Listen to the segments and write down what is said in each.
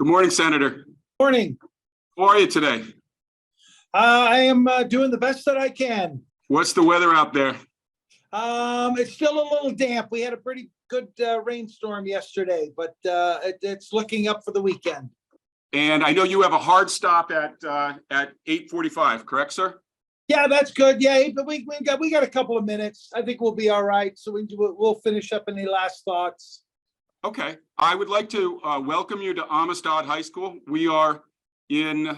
Good morning, Senator. Morning. How are you today? I am doing the best that I can. What's the weather out there? It's still a little damp. We had a pretty good rainstorm yesterday, but it's looking up for the weekend. And I know you have a hard stop at 8:45, correct, sir? Yeah, that's good. Yeah, but we got a couple of minutes. I think we'll be all right. So we'll finish up any last thoughts. Okay. I would like to welcome you to Amistad High School. We are in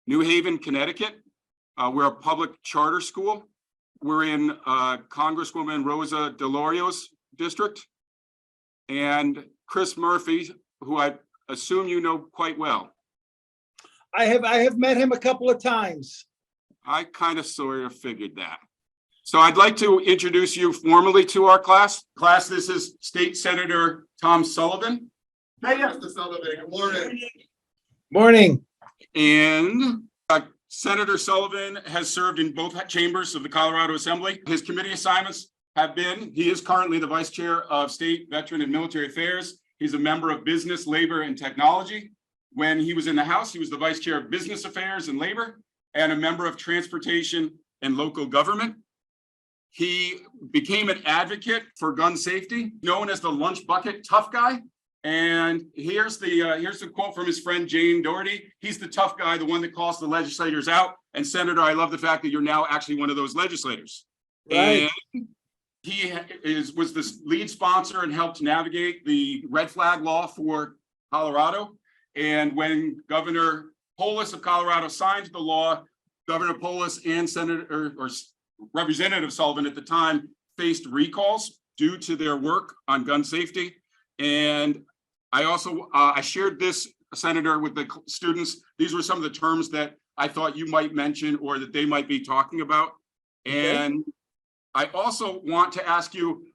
New Haven, Connecticut. We're a public charter school. We're in Congresswoman Rosa DeLaurio's district. And Chris Murphy, who I assume you know quite well. I have met him a couple of times. I kind of sort of figured that. So I'd like to introduce you formally to our class. Class, this is State Senator Tom Sullivan. Hey, yes, Mr. Sullivan. Good morning. Morning. And Senator Sullivan has served in both chambers of the Colorado Assembly. His committee assignments have been, he is currently the Vice Chair of State, Veteran, and Military Affairs. He's a member of Business, Labor, and Technology. When he was in the House, he was the Vice Chair of Business Affairs and Labor, and a member of Transportation and Local Government. He became an advocate for gun safety, known as the lunch bucket tough guy. And here's the quote from his friend Jane Doherty. He's the tough guy, the one that calls the legislators out. And Senator, I love the fact that you're now actually one of those legislators. Right. And he was the lead sponsor and helped navigate the red flag law for Colorado. And when Governor Polis of Colorado signed the law, Governor Polis and Senator or Representative Sullivan at the time faced recalls due to their work on gun safety. And I also, I shared this, Senator, with the students. These were some of the terms that I thought you might mention or that they might be talking about. Okay. And I also want to ask you,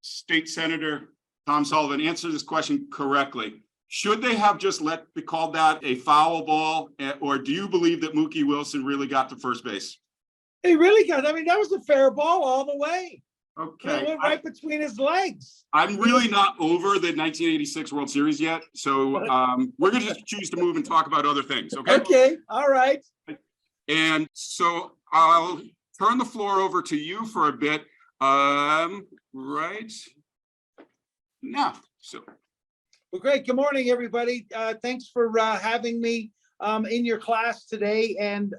State Senator Tom Sullivan, answer this question correctly. Should they have just called that a foul ball, or do you believe that Mookie Wilson really got to first base? He really got, I mean, that was a fair ball all the way. Okay. It went right between his legs. I'm really not over the 1986 World Series yet, so we're going to just choose to move and talk about other things, okay? Okay, all right. And so I'll turn the floor over to you for a bit, right now. So. Well, great. Good morning, everybody. Thanks for having me in your class today. And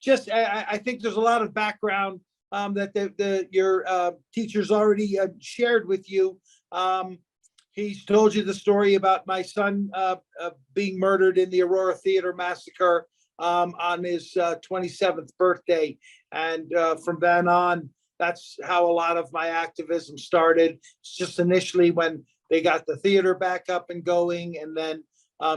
I think there's a lot of background that your teachers already shared with you. He's told you the story about my son being murdered in the Aurora Theater massacre on his 27th birthday. And from then on, that's how a lot of my activism started. It's just initially when they got the theater back up and going, and then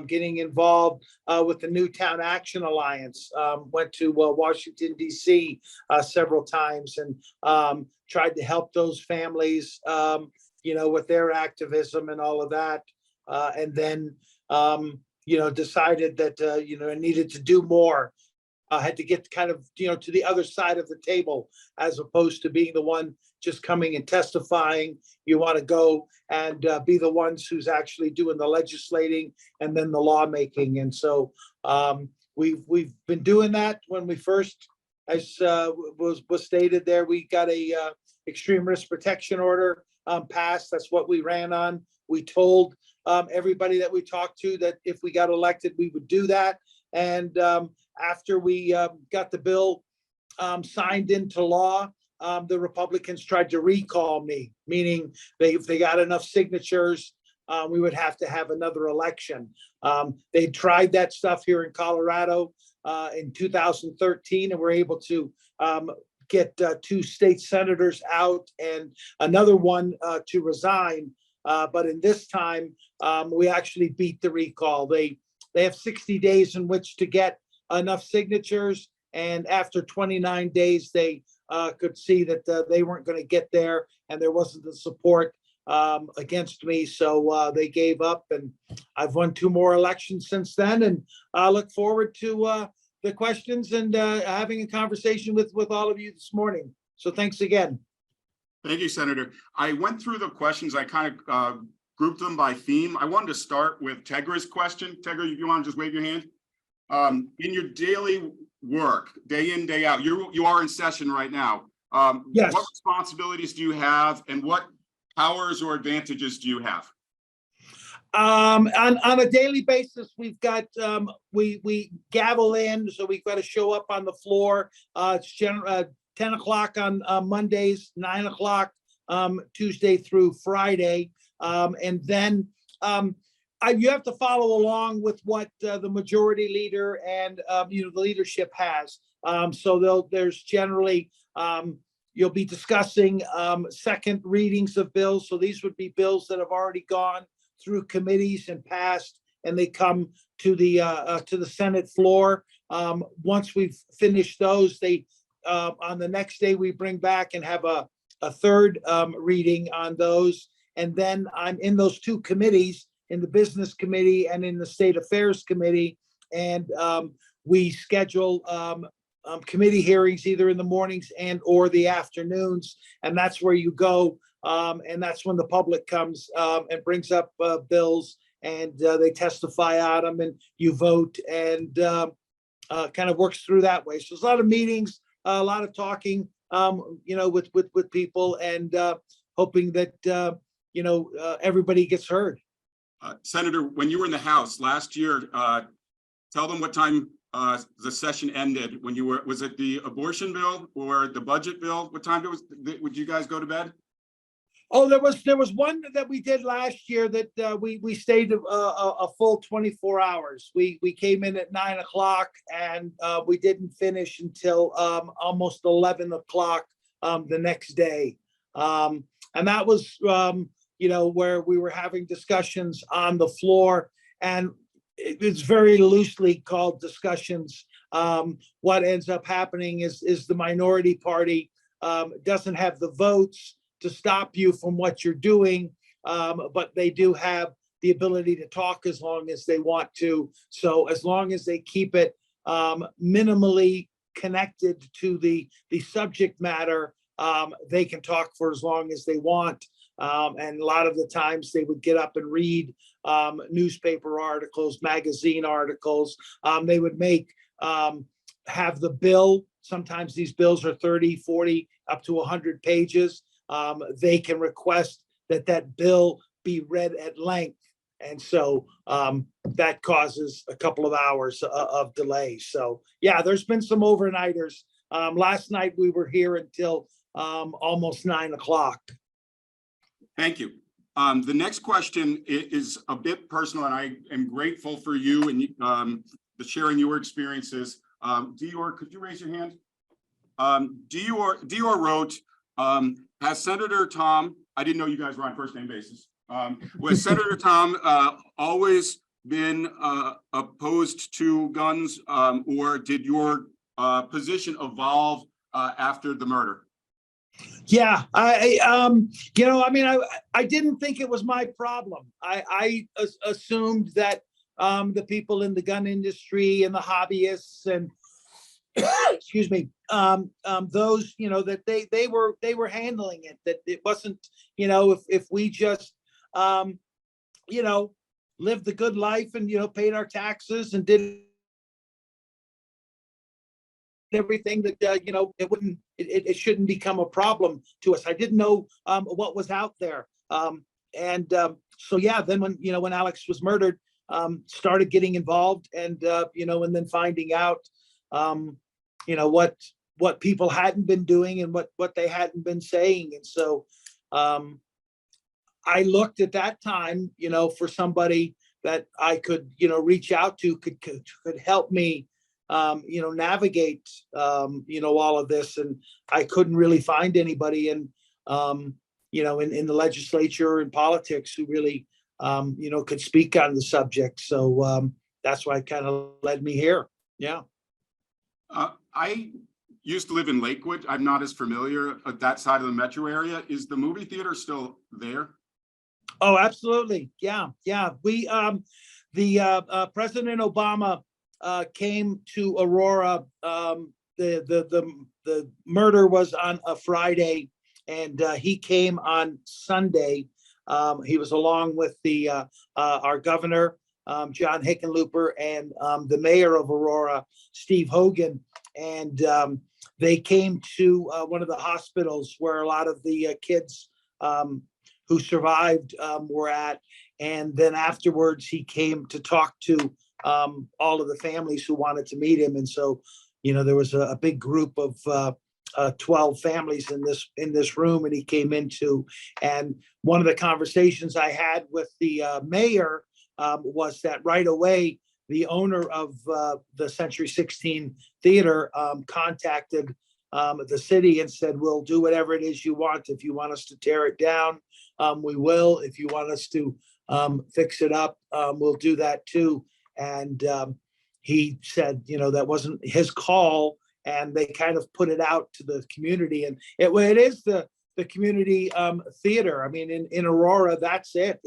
getting involved with the Newtown Action Alliance. Went to Washington, D.C. Several times and tried to help those families, with their activism and all of that. And then, decided that, I needed to do more. I had to get kind of, to the other side of the table, as opposed to being the one just coming and testifying. You want to go and be the ones who's actually doing the legislating and then the lawmaking. And so we've been doing that. When we first, as was stated there, we got a extreme risk protection order passed. That's what we ran on. We told everybody that we talked to that if we got elected, we would do that. And after we got the bill signed into law, the Republicans tried to recall me, meaning if they got enough signatures, we would have to have another election. They tried that stuff here in Colorado in 2013 and were able to get 2 state senators out and another one to resign. But in this time, we actually beat the recall. They have 60 days in which to get enough signatures. And after 29 days, they could see that they weren't going to get there and there wasn't the support against me. So they gave up, and I've won 2 more elections since then. And I look forward to the questions and having a conversation with all of you this morning. So thanks again. Thank you, Senator. I went through the questions. I kind of grouped them by theme. I wanted to start with Tegra's question. Tegra, if you want to just wave your hand. In your daily work, day in, day out, you are in session right now. Yes. What responsibilities do you have, and what powers or advantages do you have? On a daily basis, we've got, we gavel in, so we've got to show up on the floor. It's 10 o'clock on Mondays, 9 o'clock Tuesday through Friday. And then you have to follow along with what the majority leader and the leadership has. So there's generally you'll be discussing second readings of bills. So these would be bills that have already gone through committees and passed, and they come to the Senate floor. Once we've finished those, they on the next day we bring back and have a third reading on those. And then I'm in those two committees, in the Business Committee and in the State Affairs Committee. And we schedule committee hearings either in the mornings and or the afternoons. And that's where you go. And that's when the public comes and brings up bills, and they testify on them, and you vote, and kind of works through that way. So there's a lot of meetings, a lot of talking, with people, and hoping that everybody gets heard. Senator, when you were in the House last year, tell them what time the session ended. When you were, was it the abortion bill or the budget bill? What time would you guys go to bed? Oh, there was one that we did last year that we stayed a full 24 hours. We came in at 9 o'clock, and we didn't finish until almost 11 o'clock the next day. And that was where we were having discussions on the floor, and it's very loosely called discussions. What ends up happening is the minority party doesn't have the votes to stop you from what you're doing, but they do have the ability to talk as long as they want to. So as long as they keep it minimally connected to the subject matter, they can talk for as long as they want. And a lot of the times they would get up and read newspaper articles, magazine articles. They would have the bill. Sometimes these bills are 30, 40, up to 100 pages. They can request that bill be read at length. And so that causes a couple of hours of delay. So yeah, there's been some overnighters. Last night we were here until almost 9 o'clock. Thank you. The next question is a bit personal, and I am grateful for you and the sharing your experiences. Dior, could you raise your hand? Dior wrote, has Senator Tom, I didn't know you guys were on first name basis. Was Senator Tom always been opposed to guns, or did your position evolve after the murder? Yeah, I didn't think it was my problem. I assumed that the people in the gun industry and the hobbyists and excuse me, those, that they were handling it, that it wasn't, if we just, lived the good life and, paid our taxes and did everything that, it shouldn't become a problem to us. I didn't know what was out there. So yeah, then when Alex was murdered, started getting involved, and, and then finding out, what people hadn't been doing and what they hadn't been saying. And so I looked at that time, for somebody that I could, reach out to, could help me, navigate, all of this. And I couldn't really find anybody in the legislature and politics who really, could speak on the subject. So that's why it kind of led me here. Yeah. I used to live in Lakewood. I'm not as familiar with that side of the metro area. Is the movie theater still there? Oh, absolutely. Yeah. We, President Obama came to Aurora. The murder was on a Friday, and he came on Sunday. He was along with our governor, John Hickenlooper, and the mayor of Aurora, Steve Hogan. And they came to one of the hospitals where a lot of the kids who survived were at. And then afterwards, he came to talk to all of the families who wanted to meet him. And so, there was a big group of 12 families in this room, and he came into. And one of the conversations I had with the mayor was that right away, the owner of the Century 16 Theater contacted the city and said, "We'll do whatever it is you want. If you want us to tear it down, we will. If you want us to fix it up, we'll do that too." And he said, that wasn't his call, and they kind of put it out to the community. And it is the community theater. I mean, in Aurora, that's it.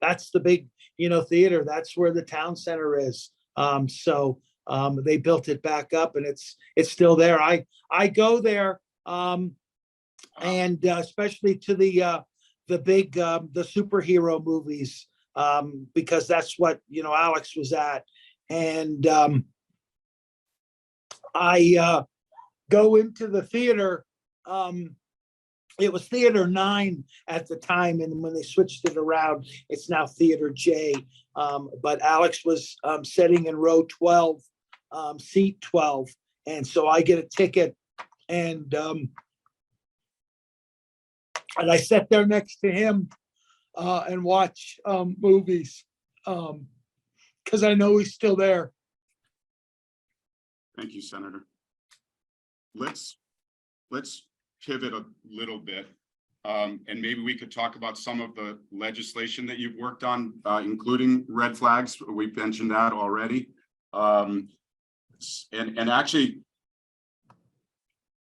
That's the big, theater. That's where the town center is. So they built it back up, and it's still there. I go there, and especially to the big the superhero movies, because that's what Alex was at. And I go into the theater. It was Theater 9 at the time, and when they switched it around, it's now Theater J. But Alex was sitting in row 12, seat 12, and so I get a ticket, and I sat there next to him and watch movies because I know he's still there. Thank you, Senator. Let's pivot a little bit, and maybe we could talk about some of the legislation that you've worked on, including red flags. We've mentioned that already, and actually,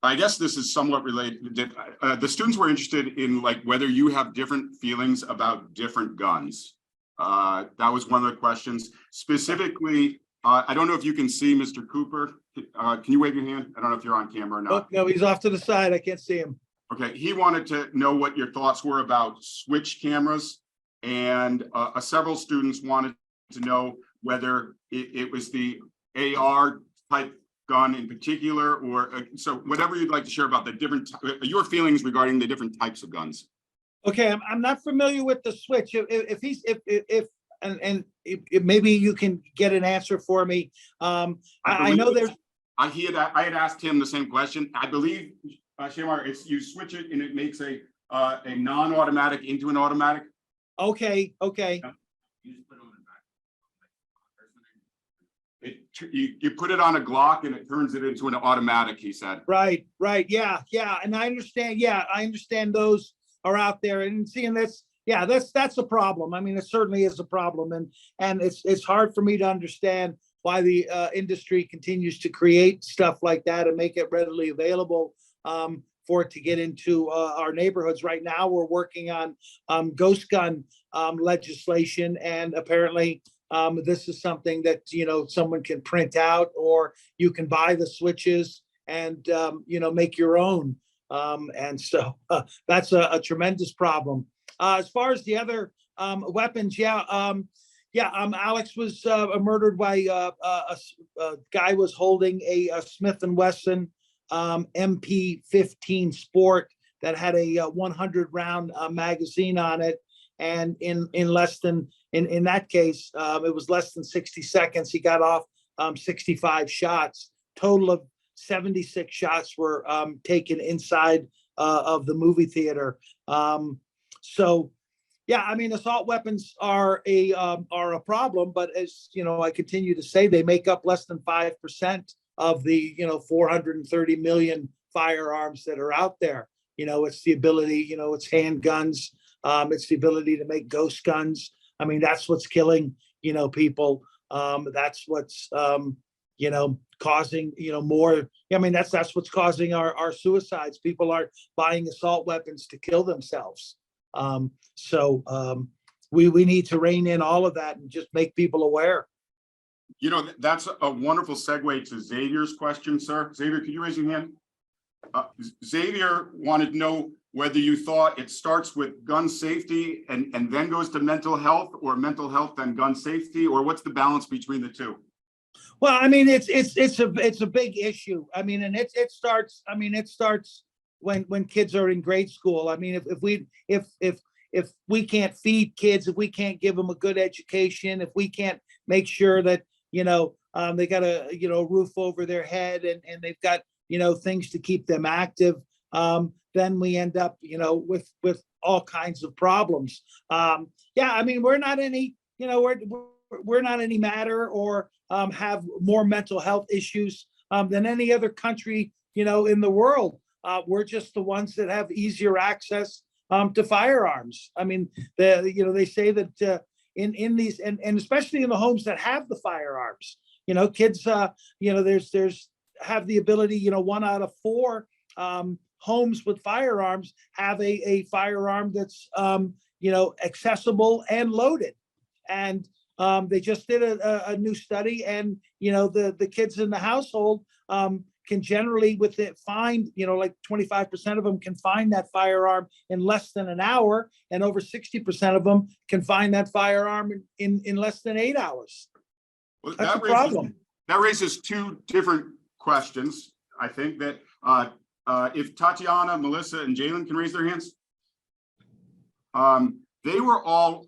I guess this is somewhat related. The students were interested in whether you have different feelings about different guns. That was one of the questions. Specifically, I don't know if you can see Mr. Cooper. Can you wave your hand? I don't know if you're on camera or not. Oh, no, he's off to the side. I can't see him. Okay, he wanted to know what your thoughts were about switch cameras, and several students wanted to know whether it was the AR type gun in particular, or so whatever you'd like to share about the different your feelings regarding the different types of guns. Okay, I'm not familiar with the switch. If maybe you can get an answer for me. I know there's. I had asked him the same question. I believe, Shamar, it's you switch it and it makes a non-automatic into an automatic. Okay. You put it on a Glock and it turns it into an automatic, he said. Right. Yeah. And I understand those are out there, and seeing this. Yeah, that's a problem. I mean, it certainly is a problem, and it's hard for me to understand why the industry continues to create stuff like that and make it readily available for it to get into our neighborhoods. Right now, we're working on ghost gun legislation, and apparently this is something that someone can print out, or you can buy the switches and make your own. And so that's a tremendous problem. As far as the other weapons, Alex was murdered by a guy was holding a Smith & Wesson MP15 Sport that had a 100 round magazine on it, and in that case, it was less than 60 seconds. He got off 65 shots. Total of 76 shots were taken inside of the movie theater. So, yeah, I mean, assault weapons are a problem, but as I continue to say, they make up less than 5% of the 430 million firearms that are out there. It's the ability, it's handguns, it's the ability to make ghost guns. I mean, that's what's killing people. That's what's causing more. I mean, that's what's causing our suicides. People are buying assault weapons to kill themselves. We need to rein in all of that and just make people aware. That's a wonderful segue to Xavier's question, sir. Xavier, could you raise your hand? Xavier wanted to know whether you thought it starts with gun safety and then goes to mental health, or mental health then gun safety, or what's the balance between the two? Well, I mean, it's a big issue. I mean, and it starts. I mean, it starts when kids are in grade school. I mean, if we can't feed kids, if we can't give them a good education, if we can't make sure that they got a roof over their head and they've got things to keep them active, then we end up with all kinds of problems. Yeah, I mean, we're not any we're not any madder or have more mental health issues than any other country in the world. We're just the ones that have easier access to firearms. I mean, they say that in these and especially in the homes that have the firearms, kids there's have the ability, 1 out of 4 homes with firearms have a firearm that's accessible and loaded. And they just did a new study, and the kids in the household can generally find like 25% of them can find that firearm in less than an hour, and over 60% of them can find that firearm in less than 8 hours. Well, That's a problem. That raises 2 different questions. I think that if Tatiana, Melissa, and Jalen can raise their hands. They were all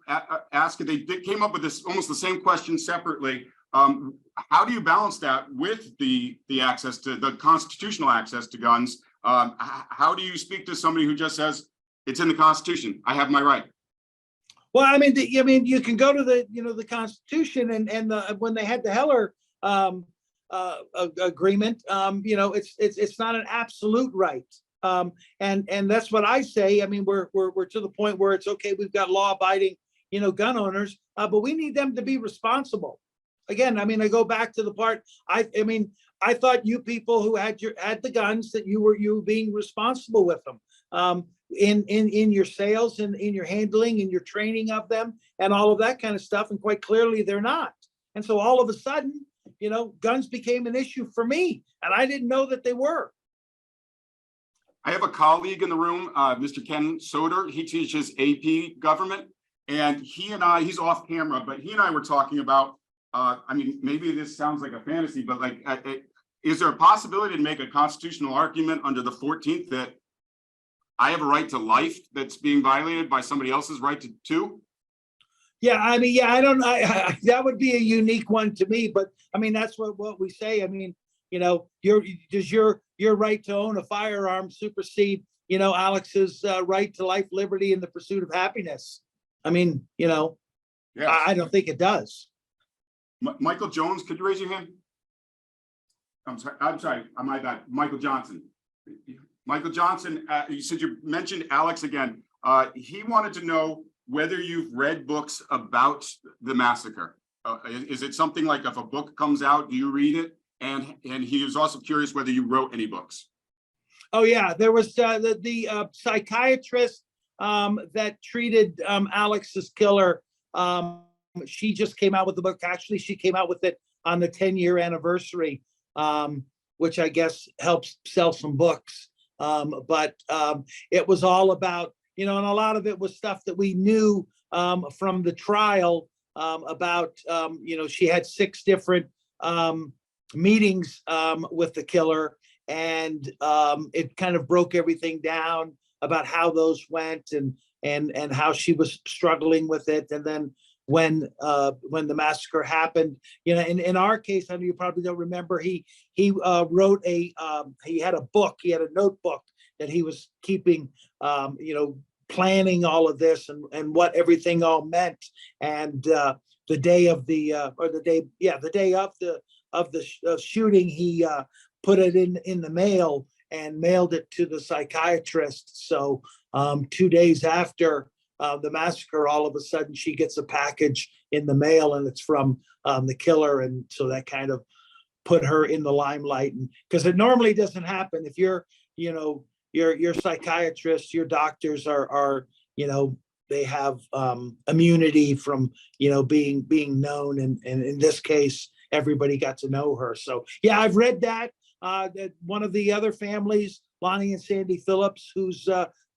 asking, they came up with this almost the same question separately. How do you balance that with the access to the constitutional access to guns? How do you speak to somebody who just says it's in the Constitution, I have my right? Well, I mean, you can go to the Constitution and when they had the Heller agreement, it's not an absolute right. And that's what I say. I mean, we're to the point where it's okay. We've got law-abiding, gun owners, but we need them to be responsible. Again, I mean, I go back to the part. I mean, I thought you people who had the guns, that you were being responsible with them in your sales and in your handling and your training of them and all of that kind of stuff. And quite clearly, they're not. And so all of a sudden, guns became an issue for me, and I didn't know that they were. I have a colleague in the room, Mr. Ken Soder. He teaches AP government, and he's off camera, but he and I were talking about, I mean, maybe this sounds like a fantasy, but like, is there a possibility to make a constitutional argument under the 14th that I have a right to life that's being violated by somebody else's right to too? Yeah, I mean, yeah, that would be a unique one to me, but I mean, that's what we say. I mean, does your right to own a firearm supersede, Alex's right to life, liberty, and the pursuit of happiness? I mean, Yes. I don't think it does. Michael Jones, could you raise your hand? I'm sorry, my bad. Michael Johnson. Michael Johnson, you mentioned Alex again. He wanted to know whether you've read books about the massacre. Is it something like, if a book comes out, do you read it? And he was also curious whether you wrote any books. Oh yeah, there was the psychiatrist that treated Alex's killer. She just came out with the book. Actually, she came out with it on the 10-year anniversary, which I guess helps sell some books. But it was all about, and a lot of it was stuff that we knew from the trial about, she had 6 different meetings with the killer, and it kind of broke everything down about how those went and how she was struggling with it. And then when the massacre happened, in our case, I know you probably don't remember, he wrote he had a book, he had a notebook that he was keeping, planning all of this and what everything all meant. And the day of the shooting, he put it in the mail and mailed it to the psychiatrist. So 2 days after the massacre, all of a sudden she gets a package in the mail, and it's from the killer. And so that kind of put her in the limelight, and because it normally doesn't happen. If you're your psychiatrist, your doctors are they have immunity from being known, and in this case everybody got to know her. So yeah, I've read that. That one of the other families Lonnie and Sandy Phillips, whose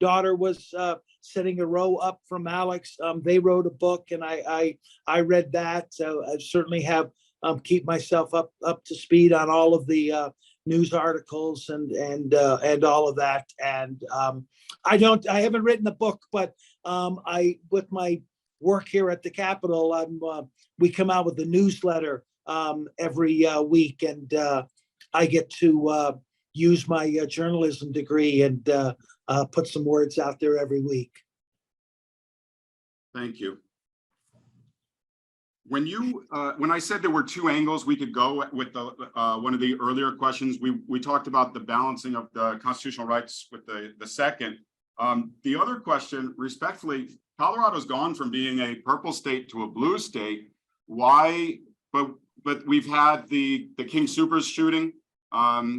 daughter was sitting a row up from Alex. They wrote a book, and I read that. So I certainly have keep myself up to speed on all of the news articles and all of that. And I haven't written a book, but I with my work here at the Capitol, we come out with a newsletter every week, and I get to use my journalism degree and put some words out there every week. Thank you. When I said there were two angles we could go with the one of the earlier questions, we talked about the balancing of the constitutional rights with the second. The other question, respectfully, Colorado's gone from being a purple state to a blue state. Why? But we've had the King Soopers shooting.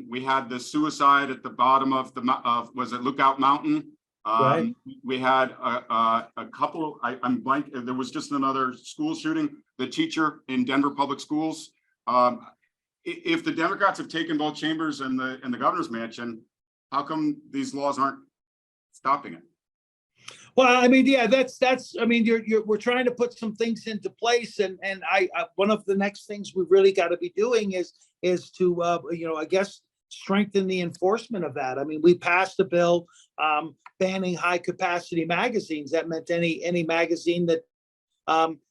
We had the suicide at the bottom of was it Lookout Mountain? Right. We had a couple. I'm blank. There was just another school shooting. The teacher in Denver Public Schools. If the Democrats have taken both chambers and the governor's mansion, how come these laws aren't stopping it? Well, I mean, yeah, that's. I mean, we're trying to put some things into place, and I one of the next things we've really got to be doing is to I guess strengthen the enforcement of that. I mean, we passed a bill banning high capacity magazines. That meant any magazine that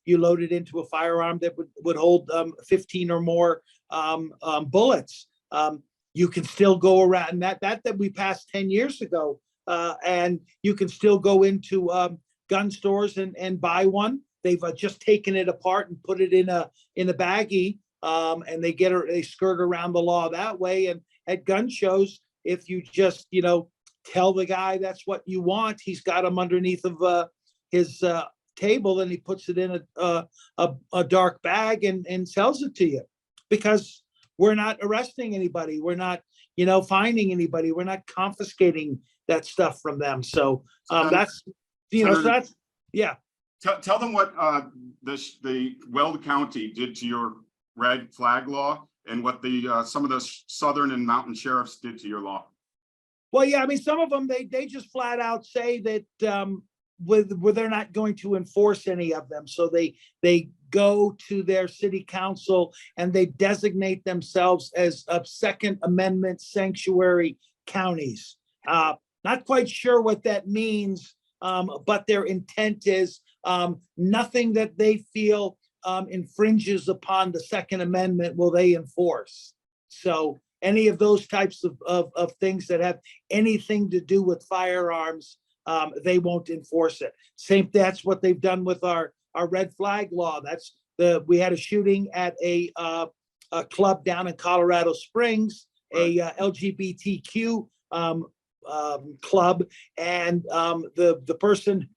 you loaded into a firearm that would hold 15 or more bullets. You can still go around that we passed 10 years ago. And you can still go into gun stores and buy one. They've just taken it apart and put it in a baggie, and they skirt around the law that way. And at gun shows, if you just tell the guy that's what you want, he's got them underneath of his table, and he puts it in a dark bag and sells it to you, because we're not arresting anybody, we're not finding anybody, we're not confiscating that stuff from them. So that's so that's yeah. Tell them what the Weld County did to your red flag law, and what the some of the southern and mountain sheriffs did to your law. Well, yeah, I mean, some of them they just flat out say that they're not going to enforce any of them. So they go to their city council and they designate themselves as Second Amendment sanctuary counties. Not quite sure what that means, but their intent is nothing that they feel infringes upon the Second Amendment will they enforce. So any of those types of things that have anything to do with firearms, they won't enforce it. That's what they've done with our red flag law. We had a shooting at a club down in Colorado Springs, a LGBTQ club, and the person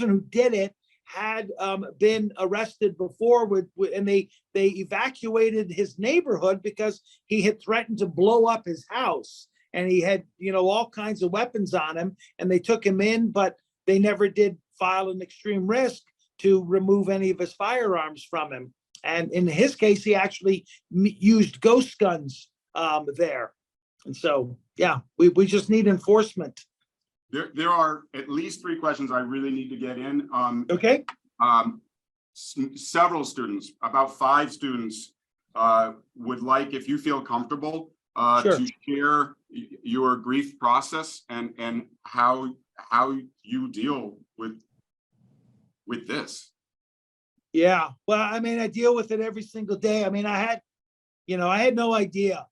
who did it had been arrested before and they evacuated his neighborhood because he had threatened to blow up his house, and he had all kinds of weapons on him, and they took him in, but they never did file an extreme risk to remove any of his firearms from him. And in his case, he actually used ghost guns there. And so, yeah, we just need enforcement. There are at least 3 questions I really need to get in. Okay. Several students, about 5 students, would like, if you feel comfortable, Sure. to share your grief process and how you deal with this. Yeah. Well, I mean, I deal with it every single day. I mean, I had no idea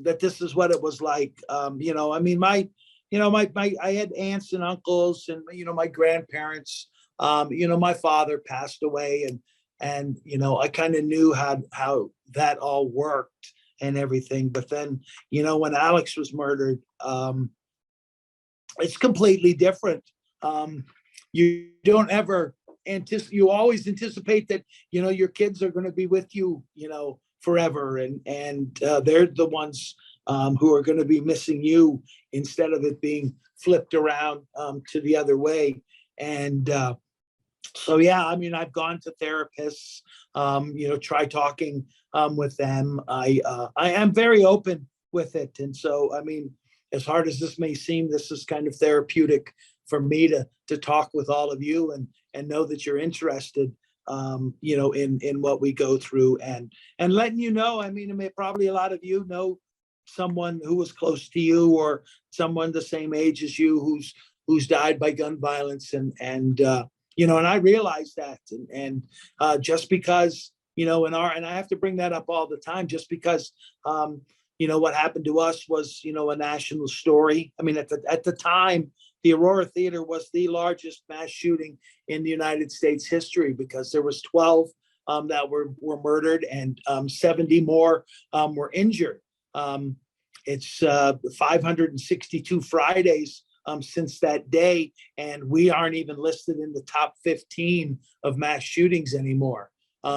that this is what it was like. I mean, I had aunts and uncles and, my grandparents, my father passed away, and I kind of knew how that all worked and everything. But then, when Alex was murdered, it's completely different. You don't ever you always anticipate that, your kids are going to be with you, forever. And they're the ones who are going to be missing you, instead of it being flipped around to the other way. And so, yeah, I mean, I've gone to therapists, try talking with them. I am very open with it. And so, I mean, as hard as this may seem, this is kind of therapeutic for me to talk with all of you and know that you're interested, in what we go through and letting you know. I mean, probably a lot of you know someone who was close to you or someone the same age as you who's died by gun violence, and I realize that, and just because, and I have to bring that up all the time, just because, what happened to us was, a national story. I mean, at the time, the Aurora Theater was the largest mass shooting in the United States history, because there was 12 that were murdered, and 70 more were injured. It's 562 Fridays since that day, and we aren't even listed in the top 15 of mass shootings anymore,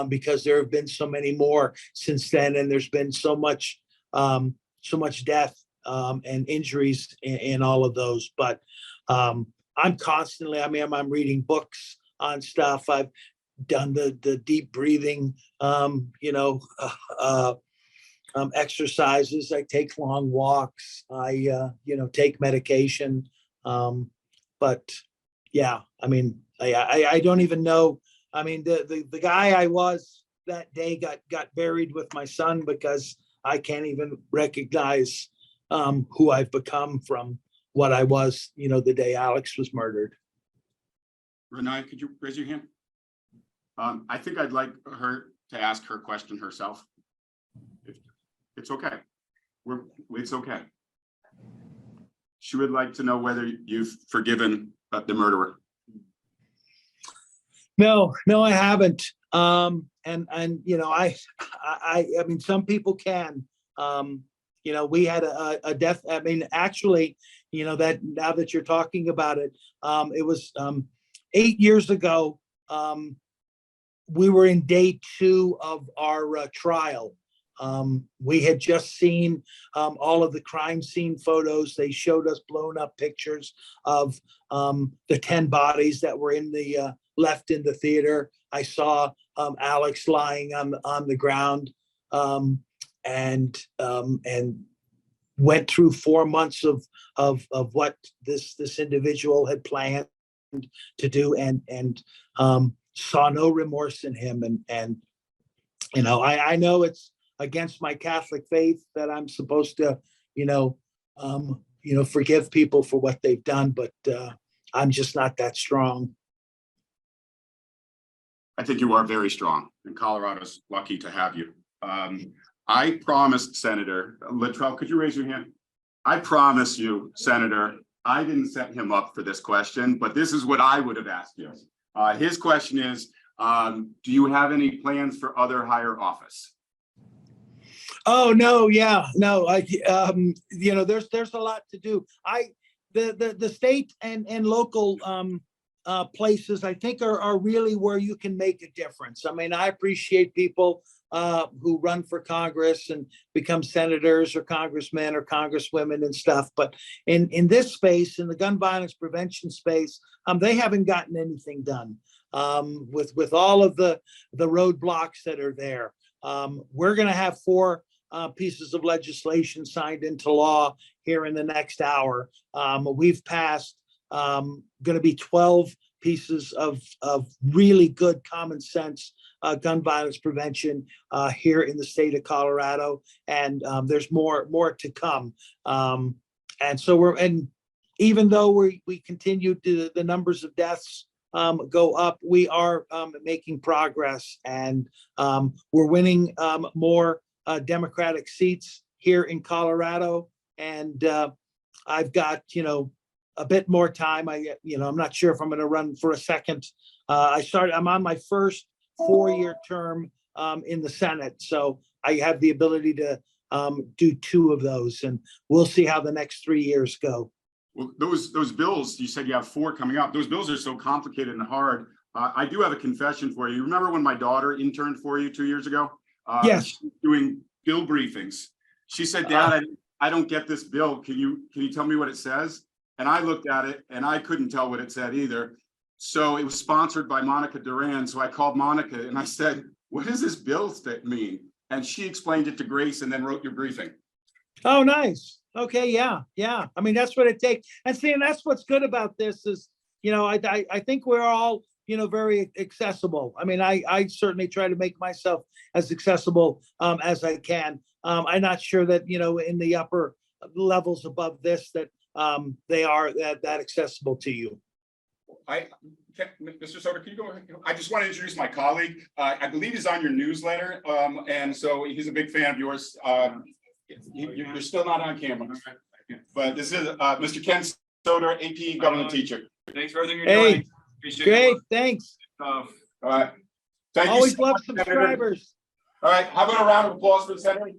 because there have been so many more since then, and there's been so much death and injuries in all of those. But I'm constantly, I'm reading books on stuff. I've done the deep breathing, exercises. I take long walks. I, take medication. But yeah, I mean, I don't even know. I mean, the guy I was that day got buried with my son, because I can't even recognize who I've become from what I was, the day Alex was murdered. Renee, could you raise your hand? I think I'd like her to ask her question herself. It's okay. It's okay. She would like to know whether you've forgiven the murderer. No, I haven't. And I mean, some people can. We had a death. I mean, actually, that now that you're talking about it, it was 8 years ago. We were in day 2 of our trial. We had just seen all of the crime scene photos. They showed us blown up pictures of the 10 bodies that were left in the theater. I saw Alex lying on the ground, and went through 4 months of what this individual had planned to do, and saw no remorse in him. And I know it's against my Catholic faith that I'm supposed to, forgive people for what they've done, but I'm just not that strong. I think you are very strong, and Colorado's lucky to have you. I promised Senator Littrell, could you raise your hand? I promise you, Senator, I didn't set him up for this question, but this is what I would have asked you. His question is, do you have any plans for other higher office? Oh, no. Yeah, no. There's a lot to do. The state and local places, I think, are really where you can make a difference. I mean, I appreciate people who run for Congress and become senators or congressmen or congresswomen and stuff. But in this space, in the gun violence prevention space, they haven't gotten anything done with all of the roadblocks that are there. We're going to have 4 pieces of legislation signed into law here in the next hour. We've passed going to be 12 pieces of really good common sense gun violence prevention here in the state of Colorado, and there's more to come. And so even though we continue to the numbers of deaths go up, we are making progress, and we're winning more Democratic seats here in Colorado. And I've got a bit more time. I'm not sure if I'm going to run for a second. I'm on my first 4-year term in the Senate, so I have the ability to do 2 of those, and we'll see how the next 3 years go. Well, those bills, you said you have 4 coming up. Those bills are so complicated and hard. I do have a confession for you. You remember when my daughter interned for you 2 years ago? Yes. Doing bill briefings. She said, Dad, I don't get this bill. Can you tell me what it says? And I looked at it and I couldn't tell what it said either. So it was sponsored by Monica Duran. So I called Monica and I said, what does this bill mean? And she explained it to Grace and then wrote your briefing. Oh, nice. Okay, yeah, yeah. I mean, that's what it takes. And see, and that's what's good about this is, I think we're all, very accessible. I mean, I certainly try to make myself as accessible as I can. I'm not sure that, in the upper levels above this, that they are that accessible to you. Mr. Soder, can you go ahead? I just want to introduce my colleague. I believe he's on your newsletter, and so he's a big fan of yours. You're still not on camera, but this is Mr. Ken Soder, AP government teacher. Thanks for everything you're Hey, doing. Appreciate great, it. thanks. All right. Thank you. Always so love much, Senator. subscribers. All right, how about a round of applause for the senator?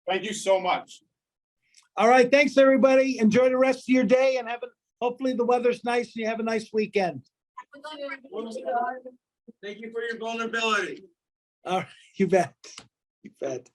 Thank you so much. All right, thanks, everybody. Enjoy the rest of your day and hopefully the weather's nice and you have a nice weekend. Thank you for your vulnerability. All right, you bet. You bet.